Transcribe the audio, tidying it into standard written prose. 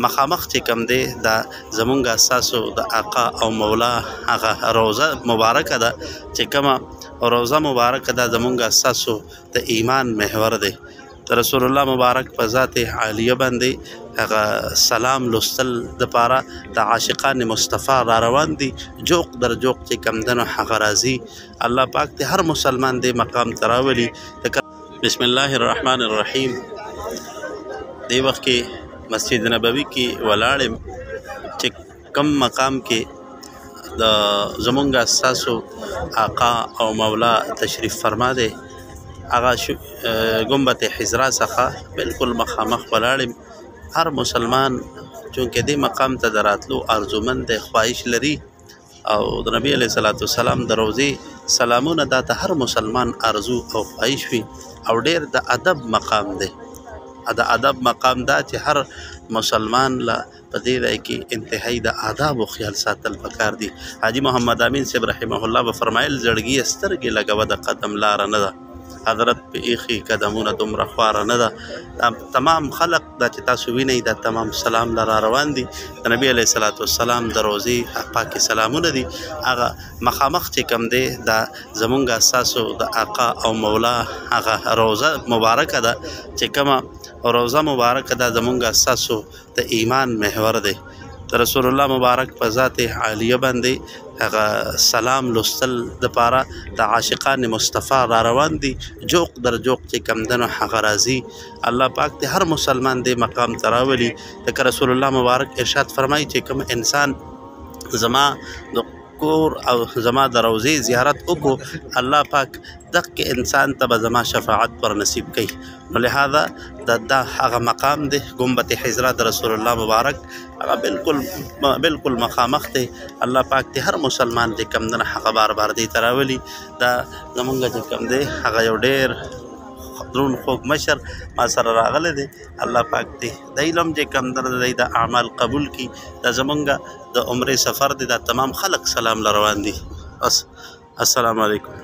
مخامخ چې کوم دی دا زمونږ اساسو د آقا او مولا هغه روضه مبارکه ده چې کومه روضه مبارکه ده زمونږ اساسو د ایمان محور دی د رسول الله مبارک په ذات عالیه باندې هغه سلام لوستل دپاره د عاشقان مصطفی را روان دي جوق در جوق چې کوم دی نو هغه راځي الله پاک د هر مسلمان دی مقام ته راولي. بسم الله الرحمن الرحیم. دی وخت کې مسجد نبوي کې ولاړم چې کم مقام کې د زمونږ اساسو آقا او مولا تشریف فرما دی هغه ګنبد حضرا څخه بالکل مخامخ ولاړم. هر مسلمان چونکې دې مقام ته د راتلو ارزومند دی خواهش لري او د نبی علیه صلوات والسلام د روضې سلامونه دا ته هر مسلمان ارزو او خواهش وي او ډېر د ادب مقام دی. د ادب مقام دا چې هر مسلمان له په دې ځای کې انتهایی د آداب او خیال ساتل پکار دي. حاجي محمد امین صاحب رحمه الله به فرمایل زړګي سترګې لګوه د قدم لاره نه ده حضرت په ایخي قدمونه دومره خواره نه ده. تمام خلق دا چې تاسو وینئ دا تمام سلام لره روان دي د نبی علیه صلوات والسلام د روضې پاکې سلامونه دي. هغه مخامخ چې کوم دی دا زمونږ اساسو د آقا او مولا هغه روضه مبارکه ده چې کومه روضه مبارکه ده زمونږ اساسو د ایمان محور دی د رسول الله مبارک په ذات عالیه باندې هغه سلام لوستل دپاره د عاشقان مصطفی را روان دي جوق در جوق چې کوم دی نو هغه راځي الله پاک د هر مسلمان دی مقام ته راولي. لکه رسول الله مبارک ارشاد فرمایي چې کوم انسان زما د کور او زما د روضې زیارت وکړو الله پاک دغه انسان ته به زما شفاعت پر نصیب کوي. نو لهذا دا هغه مقام دی ګنبد حضرا د رسول الله مبارک هغه بالکل مخامخ دی. الله پاک د هر مسلمان دی کوم دی هغه بار بار دی ته راولي. دا زمونږ چې کوم دی هغه یو ډېر درون خوږ مشر ما سره راغلی دی. الله پاک دی د علم چې کوم دی د اعمال قبول کړي. دا زمونږ د عمرې سفر دی دا تمام خلق سلام روان دي. السلام علیکم.